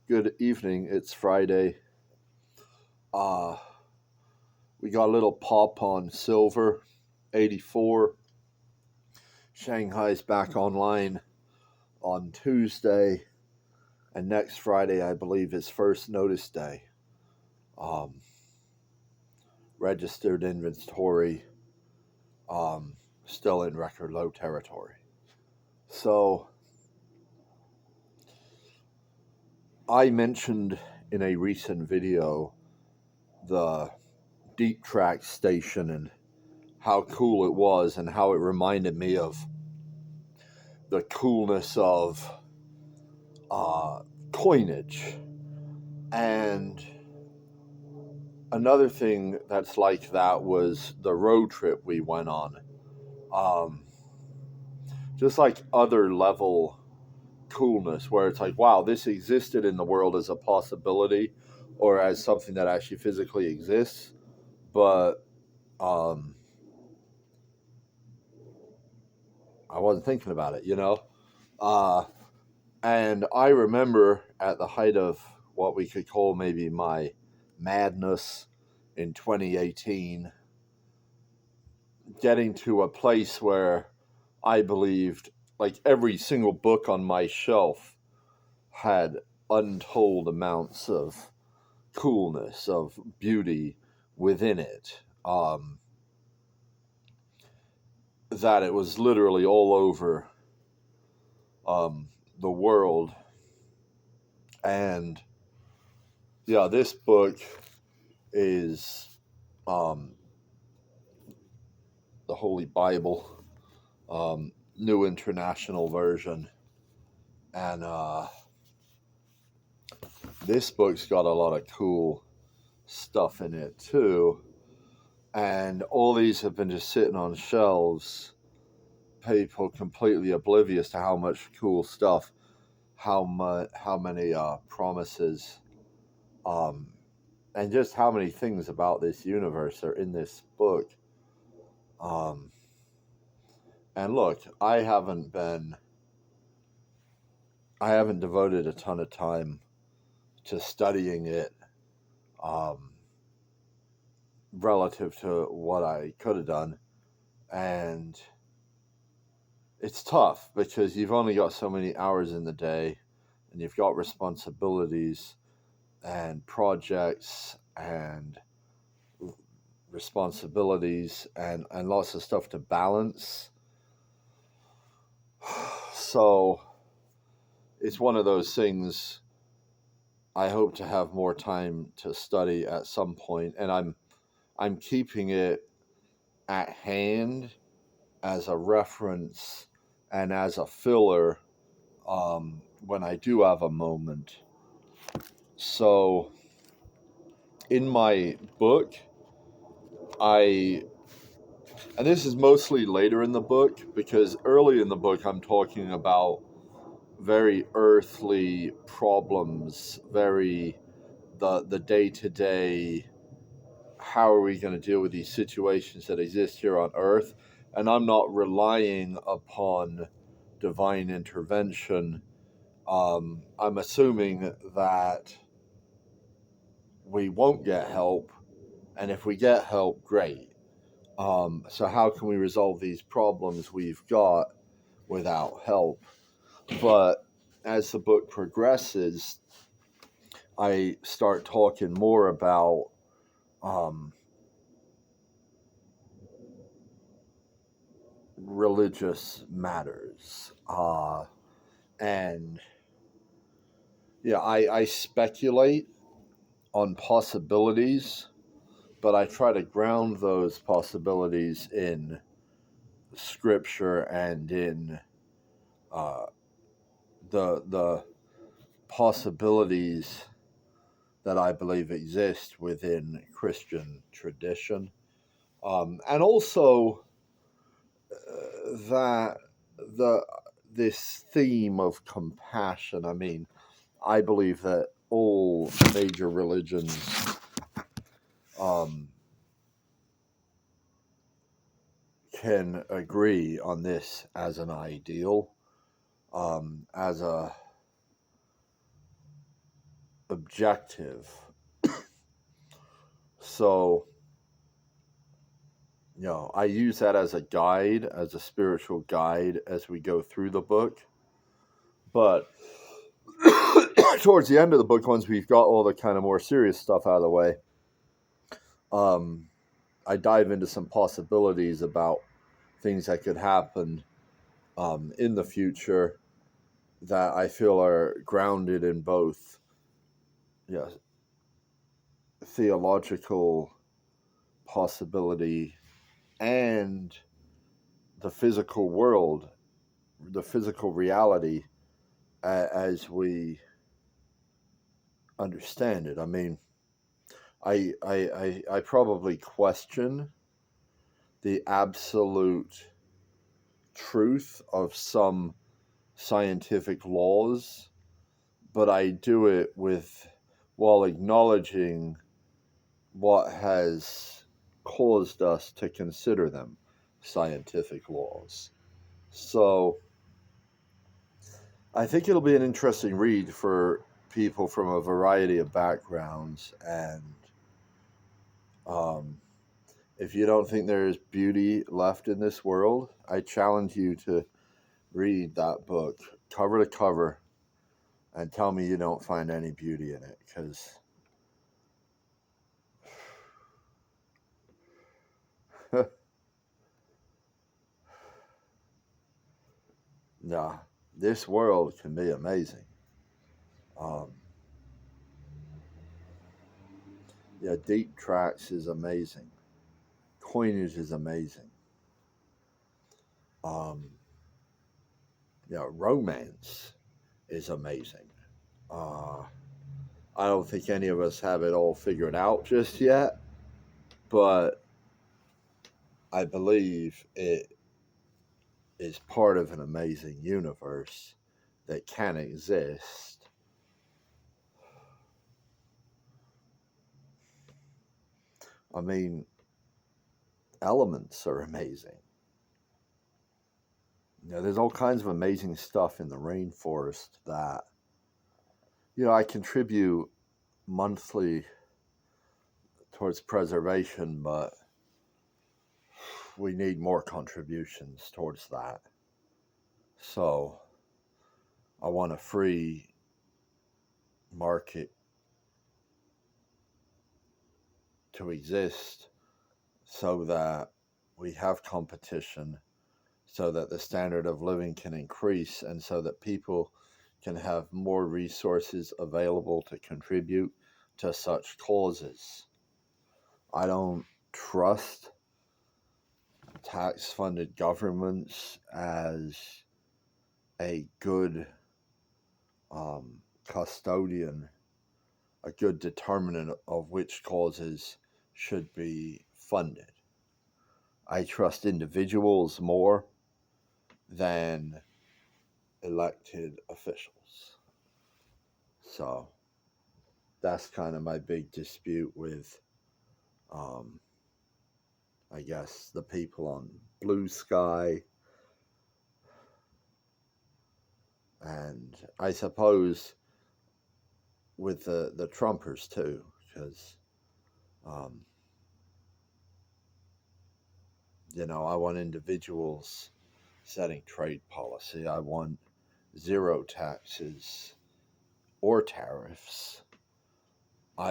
Good evening. It's Friday. Uh, we got a little pop on silver, 84. Shanghai's back online on Tuesday, and next Friday, I believe, is first notice day. Um, Registered inventory, still in record low territory. So, I mentioned in a recent video the deep track station and how cool it was and how it reminded me of the coolness of coinage. And another thing that's like that was the road trip we went on. Just like other level coolness where it's like, wow, this existed in the world as a possibility or as something that actually physically exists. But I wasn't thinking about it, And I remember at the height of what we could call maybe my madness in 2018, getting to a place where I believed like every single book on my shelf had untold amounts of coolness, of beauty within it. That it was literally all over the world. And yeah, this book is the Holy Bible, New International Version. And this book's got a lot of cool stuff in it too. And all these have been just sitting on shelves, people completely oblivious to how much cool stuff, how many promises, and just how many things about this universe are in this book. And look, I haven't devoted a ton of time to studying it relative to what I could have done. And it's tough because you've only got so many hours in the day and you've got responsibilities and projects and responsibilities and lots of stuff to balance. So it's one of those things. I hope to have more time to study at some point, and I'm keeping it at hand as a reference and as a filler when I do have a moment. So in my book, and this is mostly later in the book, because early in the book I'm talking about very earthly problems, very the day-to-day, how are we going to deal with these situations that exist here on earth? And I'm not relying upon divine intervention. I'm assuming that we won't get help, and if we get help, great. So how can we resolve these problems we've got without help? But as the book progresses, I start talking more about religious matters. And yeah, I speculate on possibilities, but I try to ground those possibilities in scripture and in the possibilities that I believe exist within Christian tradition. And also that this theme of compassion. I mean, I believe that all major religions can agree on this as an ideal, as a objective. So, I use that as a guide, as a spiritual guide as we go through the book. But towards the end of the book, once we've got all the kind of more serious stuff out of the way, I dive into some possibilities about things that could happen in the future that I feel are grounded in both theological possibility and the physical world, the physical reality as we understand it. I mean, I probably question the absolute truth of some scientific laws, but I do it while acknowledging what has caused us to consider them scientific laws. So I think it'll be an interesting read for people from a variety of backgrounds. And if you don't think there's beauty left in this world, I challenge you to read that book cover to cover and tell me you don't find any beauty in it, because nah, this world can be amazing. Deep tracks is amazing. Coinage is amazing. Romance is amazing. I don't think any of us have it all figured out just yet, but I believe it is part of an amazing universe that can exist. I mean, elements are amazing. There's all kinds of amazing stuff in the rainforest that, I contribute monthly towards preservation, but we need more contributions towards that. So I want a free market to exist so that we have competition, so that the standard of living can increase, and so that people can have more resources available to contribute to such causes. I don't trust tax-funded governments as a good custodian, a good determinant of which causes should be funded. I trust individuals more than elected officials. So that's kind of my big dispute with, I guess, the people on Blue Sky. And I suppose with the Trumpers too, because, I want individuals setting trade policy. I want zero taxes or tariffs.